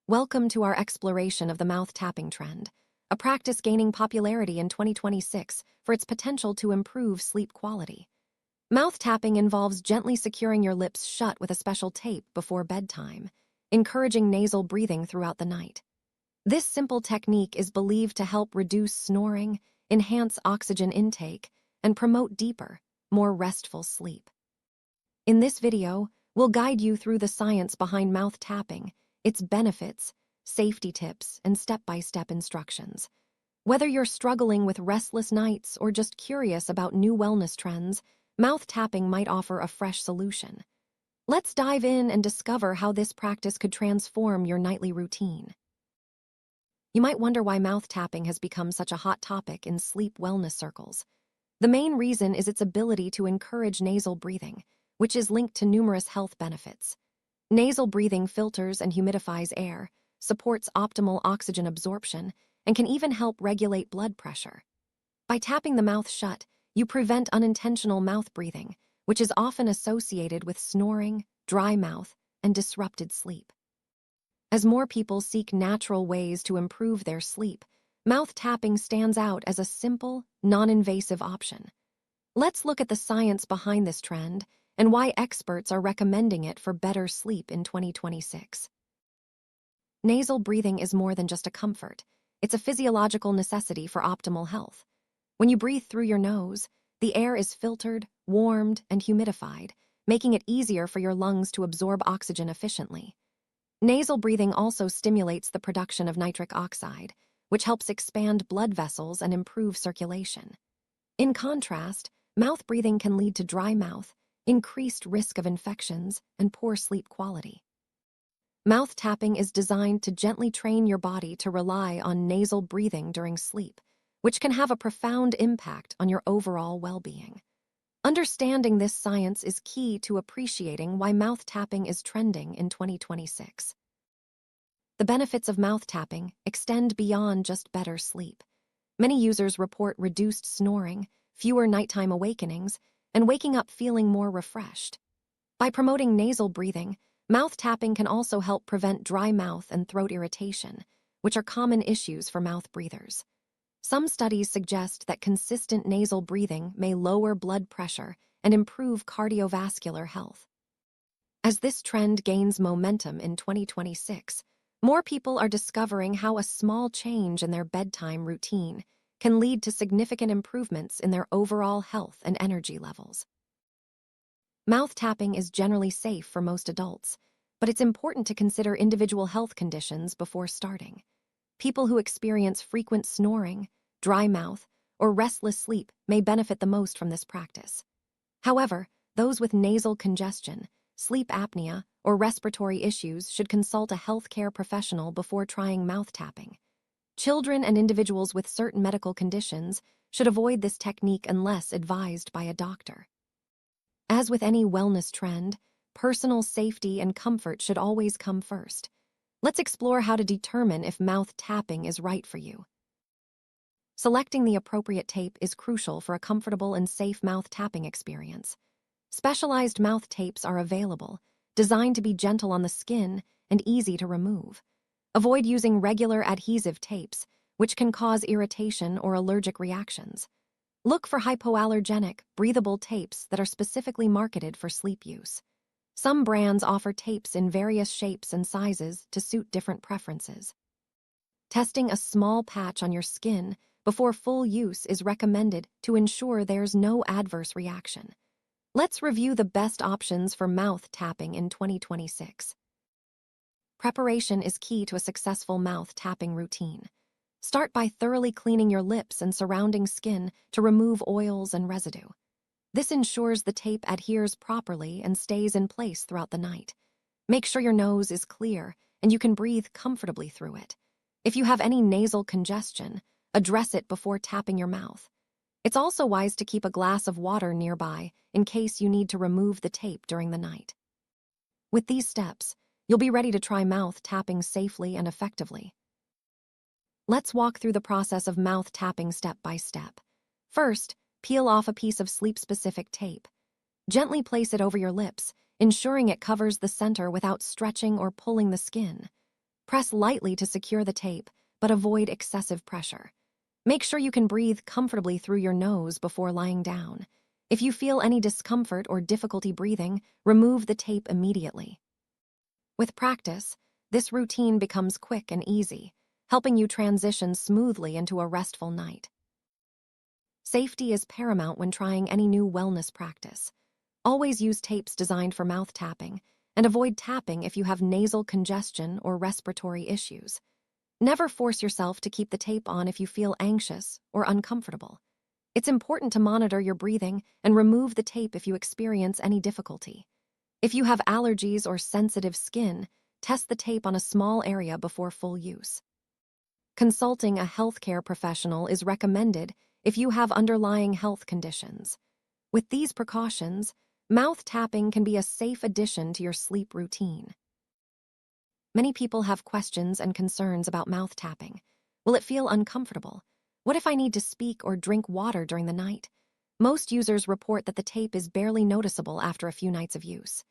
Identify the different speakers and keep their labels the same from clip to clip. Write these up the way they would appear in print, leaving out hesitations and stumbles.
Speaker 1: Welcome to our exploration of the mouth tapping trend, a practice gaining popularity in 2026 for its potential to improve sleep quality. Mouth tapping involves gently securing your lips shut with a special tape before bedtime, encouraging nasal breathing throughout the night. This simple technique is believed to help reduce snoring, enhance oxygen intake, and promote deeper, more restful sleep. In this video, we'll guide you through the science behind mouth tapping, its benefits, safety tips, and step-by-step instructions. Whether you're struggling with restless nights or just curious about new wellness trends, mouth tapping might offer a fresh solution. Let's dive in and discover how this practice could transform your nightly routine. You might wonder why mouth tapping has become such a hot topic in sleep wellness circles. The main reason is its ability to encourage nasal breathing, which is linked to numerous health benefits. Nasal breathing filters and humidifies air, supports optimal oxygen absorption, and can even help regulate blood pressure. By tapping the mouth shut, you prevent unintentional mouth breathing, which is often associated with snoring, dry mouth, and disrupted sleep. As more people seek natural ways to improve their sleep, mouth tapping stands out as a simple, non-invasive option. Let's look at the science behind this trend and why experts are recommending it for better sleep in 2026. Nasal breathing is more than just a comfort. It's a physiological necessity for optimal health. When you breathe through your nose, the air is filtered, warmed, and humidified, making it easier for your lungs to absorb oxygen efficiently. Nasal breathing also stimulates the production of nitric oxide, which helps expand blood vessels and improve circulation. In contrast, mouth breathing can lead to dry mouth, increased risk of infections, and poor sleep quality. Mouth tapping is designed to gently train your body to rely on nasal breathing during sleep, which can have a profound impact on your overall well-being. Understanding this science is key to appreciating why mouth tapping is trending in 2026. The benefits of mouth tapping extend beyond just better sleep. Many users report reduced snoring, fewer nighttime awakenings, and waking up feeling more refreshed. By promoting nasal breathing, mouth tapping can also help prevent dry mouth and throat irritation, which are common issues for mouth breathers. Some studies suggest that consistent nasal breathing may lower blood pressure and improve cardiovascular health. As this trend gains momentum in 2026, more people are discovering how a small change in their bedtime routine can lead to significant improvements in their overall health and energy levels. Mouth tapping is generally safe for most adults, but it's important to consider individual health conditions before starting. People who experience frequent snoring, dry mouth, or restless sleep may benefit the most from this practice. However, those with nasal congestion, sleep apnea, or respiratory issues should consult a healthcare professional before trying mouth tapping. Children and individuals with certain medical conditions should avoid this technique unless advised by a doctor. As with any wellness trend, personal safety and comfort should always come first. Let's explore how to determine if mouth tapping is right for you. Selecting the appropriate tape is crucial for a comfortable and safe mouth tapping experience. Specialized mouth tapes are available, designed to be gentle on the skin and easy to remove. Avoid using regular adhesive tapes, which can cause irritation or allergic reactions. Look for hypoallergenic, breathable tapes that are specifically marketed for sleep use. Some brands offer tapes in various shapes and sizes to suit different preferences. Testing a small patch on your skin before full use is recommended to ensure there's no adverse reaction. Let's review the best options for mouth tapping in 2026. Preparation is key to a successful mouth tapping routine. Start by thoroughly cleaning your lips and surrounding skin to remove oils and residue. This ensures the tape adheres properly and stays in place throughout the night. Make sure your nose is clear and you can breathe comfortably through it. If you have any nasal congestion, address it before tapping your mouth. It's also wise to keep a glass of water nearby in case you need to remove the tape during the night. With these steps, you'll be ready to try mouth tapping safely and effectively. Let's walk through the process of mouth tapping step by step. First, peel off a piece of sleep-specific tape. Gently place it over your lips, ensuring it covers the center without stretching or pulling the skin. Press lightly to secure the tape, but avoid excessive pressure. Make sure you can breathe comfortably through your nose before lying down. If you feel any discomfort or difficulty breathing, remove the tape immediately. With practice, this routine becomes quick and easy, helping you transition smoothly into a restful night. Safety is paramount when trying any new wellness practice. Always use tapes designed for mouth tapping, and avoid tapping if you have nasal congestion or respiratory issues. Never force yourself to keep the tape on if you feel anxious or uncomfortable. It's important to monitor your breathing and remove the tape if you experience any difficulty. If you have allergies or sensitive skin, test the tape on a small area before full use. Consulting a healthcare professional is recommended if you have underlying health conditions. With these precautions, mouth tapping can be a safe addition to your sleep routine. Many people have questions and concerns about mouth tapping. Will it feel uncomfortable? What if I need to speak or drink water during the night? Most users report that the tape is barely noticeable after a few nights of use.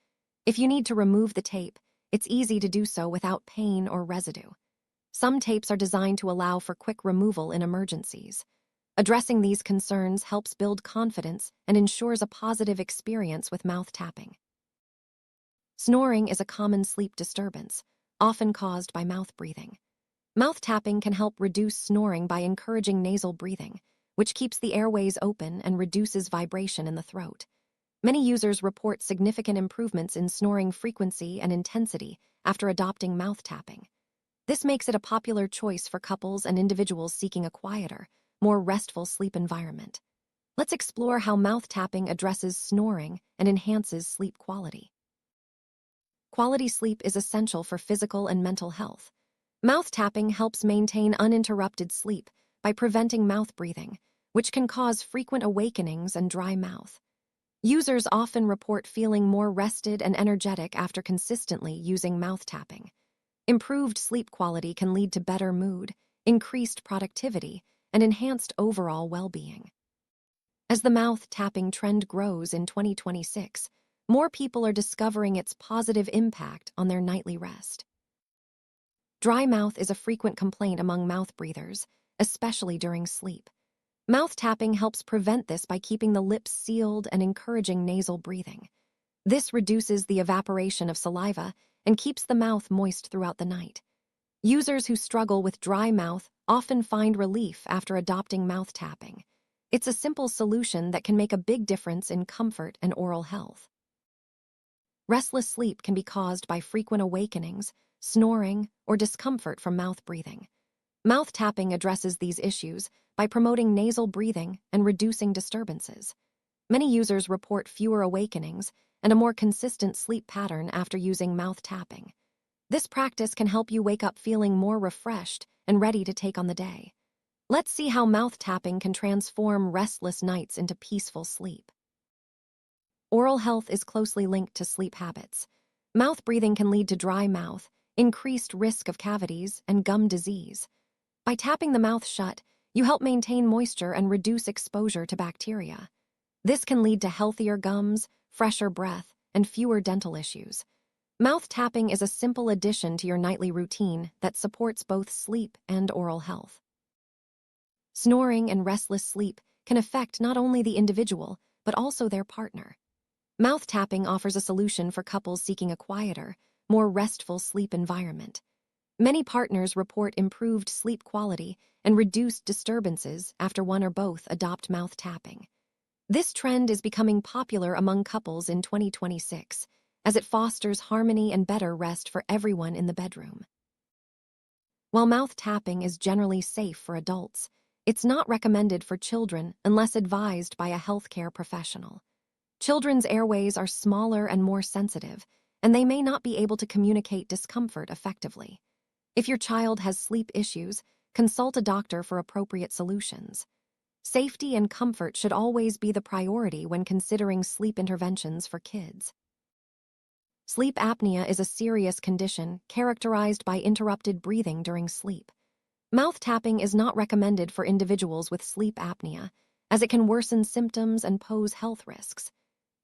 Speaker 1: If you need to remove the tape, it's easy to do so without pain or residue. Some tapes are designed to allow for quick removal in emergencies. Addressing these concerns helps build confidence and ensures a positive experience with mouth tapping. Snoring is a common sleep disturbance, often caused by mouth breathing. Mouth tapping can help reduce snoring by encouraging nasal breathing, which keeps the airways open and reduces vibration in the throat. Many users report significant improvements in snoring frequency and intensity after adopting mouth tapping. This makes it a popular choice for couples and individuals seeking a quieter, more restful sleep environment. Let's explore how mouth tapping addresses snoring and enhances sleep quality. Quality sleep is essential for physical and mental health. Mouth tapping helps maintain uninterrupted sleep by preventing mouth breathing, which can cause frequent awakenings and dry mouth. Users often report feeling more rested and energetic after consistently using mouth tapping. Improved sleep quality can lead to better mood, increased productivity, and enhanced overall well-being. As the mouth tapping trend grows in 2026, more people are discovering its positive impact on their nightly rest. Dry mouth is a frequent complaint among mouth breathers, especially during sleep. Mouth tapping helps prevent this by keeping the lips sealed and encouraging nasal breathing. This reduces the evaporation of saliva and keeps the mouth moist throughout the night. Users who struggle with dry mouth often find relief after adopting mouth tapping. It's a simple solution that can make a big difference in comfort and oral health. Restless sleep can be caused by frequent awakenings, snoring, or discomfort from mouth breathing. Mouth tapping addresses these issues by promoting nasal breathing and reducing disturbances. Many users report fewer awakenings and a more consistent sleep pattern after using mouth tapping. This practice can help you wake up feeling more refreshed and ready to take on the day. Let's see how mouth tapping can transform restless nights into peaceful sleep. Oral health is closely linked to sleep habits. Mouth breathing can lead to dry mouth, increased risk of cavities, and gum disease. By tapping the mouth shut, you help maintain moisture and reduce exposure to bacteria. This can lead to healthier gums, fresher breath, and fewer dental issues. Mouth tapping is a simple addition to your nightly routine that supports both sleep and oral health. Snoring and restless sleep can affect not only the individual, but also their partner. Mouth tapping offers a solution for couples seeking a quieter, more restful sleep environment. Many partners report improved sleep quality and reduced disturbances after one or both adopt mouth tapping. This trend is becoming popular among couples in 2026, as it fosters harmony and better rest for everyone in the bedroom. While mouth tapping is generally safe for adults, it's not recommended for children unless advised by a healthcare professional. Children's airways are smaller and more sensitive, and they may not be able to communicate discomfort effectively. If your child has sleep issues, consult a doctor for appropriate solutions. Safety and comfort should always be the priority when considering sleep interventions for kids. Sleep apnea is a serious condition characterized by interrupted breathing during sleep. Mouth tapping is not recommended for individuals with sleep apnea, as it can worsen symptoms and pose health risks.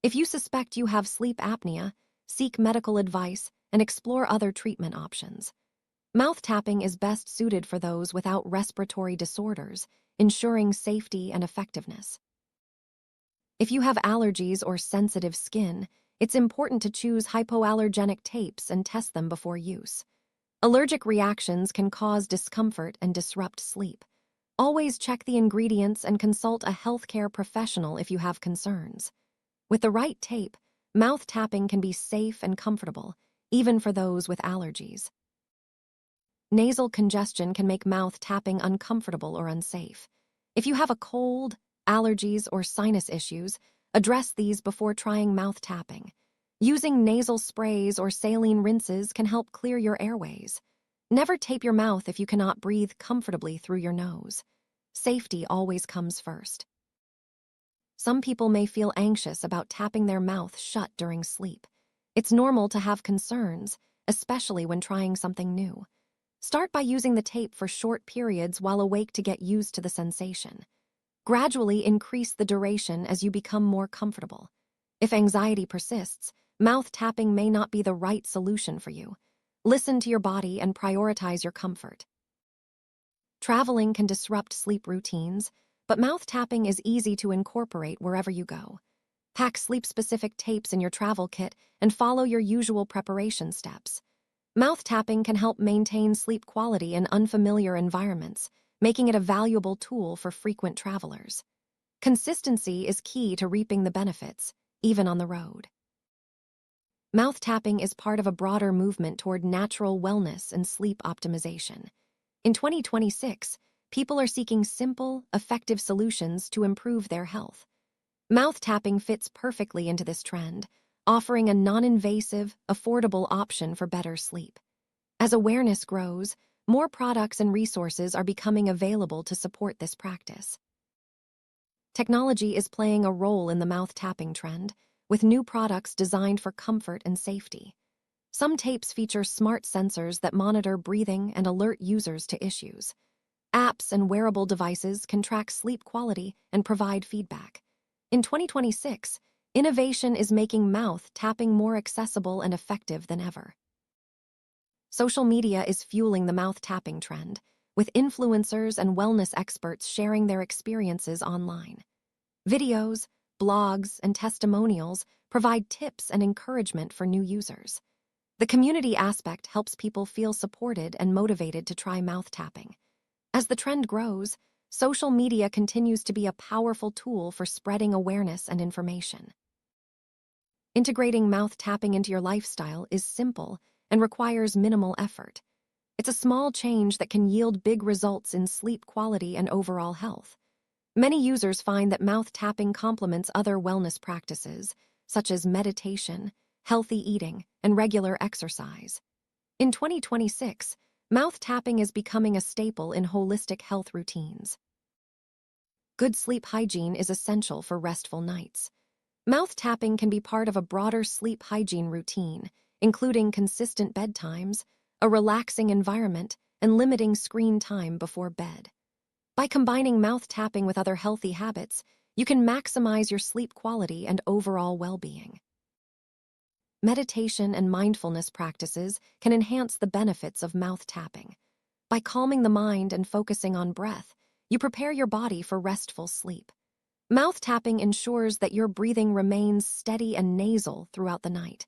Speaker 1: If you suspect you have sleep apnea, seek medical advice and explore other treatment options. Mouth tapping is best suited for those without respiratory disorders, ensuring safety and effectiveness. If you have allergies or sensitive skin, it's important to choose hypoallergenic tapes and test them before use. Allergic reactions can cause discomfort and disrupt sleep. Always check the ingredients and consult a healthcare professional if you have concerns. With the right tape, mouth tapping can be safe and comfortable, even for those with allergies. Nasal congestion can make mouth tapping uncomfortable or unsafe. If you have a cold, allergies, or sinus issues, address these before trying mouth tapping. Using nasal sprays or saline rinses can help clear your airways. Never tape your mouth if you cannot breathe comfortably through your nose. Safety always comes first. Some people may feel anxious about tapping their mouth shut during sleep. It's normal to have concerns, especially when trying something new. Start by using the tape for short periods while awake to get used to the sensation. Gradually increase the duration as you become more comfortable. If anxiety persists, mouth tapping may not be the right solution for you. Listen to your body and prioritize your comfort. Traveling can disrupt sleep routines, but mouth tapping is easy to incorporate wherever you go. Pack sleep-specific tapes in your travel kit and follow your usual preparation steps. Mouth tapping can help maintain sleep quality in unfamiliar environments, making it a valuable tool for frequent travelers. Consistency is key to reaping the benefits, even on the road. Mouth tapping is part of a broader movement toward natural wellness and sleep optimization. In 2026, people are seeking simple, effective solutions to improve their health. Mouth tapping fits perfectly into this trend, offering a non-invasive, affordable option for better sleep. As awareness grows, more products and resources are becoming available to support this practice. Technology is playing a role in the mouth tapping trend, with new products designed for comfort and safety. Some tapes feature smart sensors that monitor breathing and alert users to issues. Apps and wearable devices can track sleep quality and provide feedback. In 2026, innovation is making mouth tapping more accessible and effective than ever. Social media is fueling the mouth tapping trend, with influencers and wellness experts sharing their experiences online. Videos, blogs, and testimonials provide tips and encouragement for new users. The community aspect helps people feel supported and motivated to try mouth tapping. As the trend grows, social media continues to be a powerful tool for spreading awareness and information. Integrating mouth tapping into your lifestyle is simple and requires minimal effort. It's a small change that can yield big results in sleep quality and overall health. Many users find that mouth tapping complements other wellness practices, such as meditation, healthy eating, and regular exercise. In 2026, mouth tapping is becoming a staple in holistic health routines. Good sleep hygiene is essential for restful nights. Mouth tapping can be part of a broader sleep hygiene routine, including consistent bedtimes, a relaxing environment, and limiting screen time before bed. By combining mouth tapping with other healthy habits, you can maximize your sleep quality and overall well-being. Meditation and mindfulness practices can enhance the benefits of mouth tapping. By calming the mind and focusing on breath, you prepare your body for restful sleep. Mouth tapping ensures that your breathing remains steady and nasal throughout the night.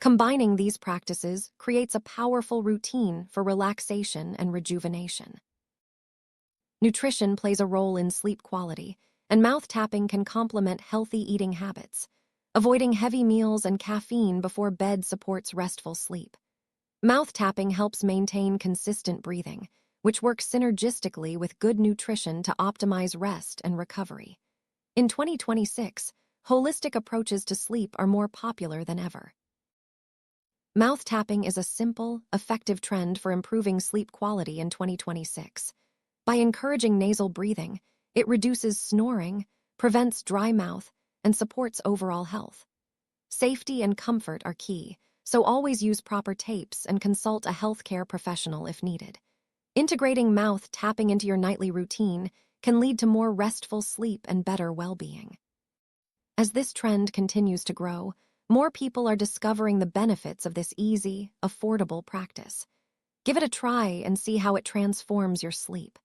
Speaker 1: Combining these practices creates a powerful routine for relaxation and rejuvenation. Nutrition plays a role in sleep quality, and mouth tapping can complement healthy eating habits. Avoiding heavy meals and caffeine before bed supports restful sleep. Mouth tapping helps maintain consistent breathing, which works synergistically with good nutrition to optimize rest and recovery. In 2026, holistic approaches to sleep are more popular than ever. Mouth tapping is a simple, effective trend for improving sleep quality in 2026. By encouraging nasal breathing, it reduces snoring, prevents dry mouth, and supports overall health. Safety and comfort are key, so always use proper tapes and consult a healthcare professional if needed. Integrating mouth tapping into your nightly routine can lead to more restful sleep and better well-being. As this trend continues to grow, more people are discovering the benefits of this easy, affordable practice. Give it a try and see how it transforms your sleep.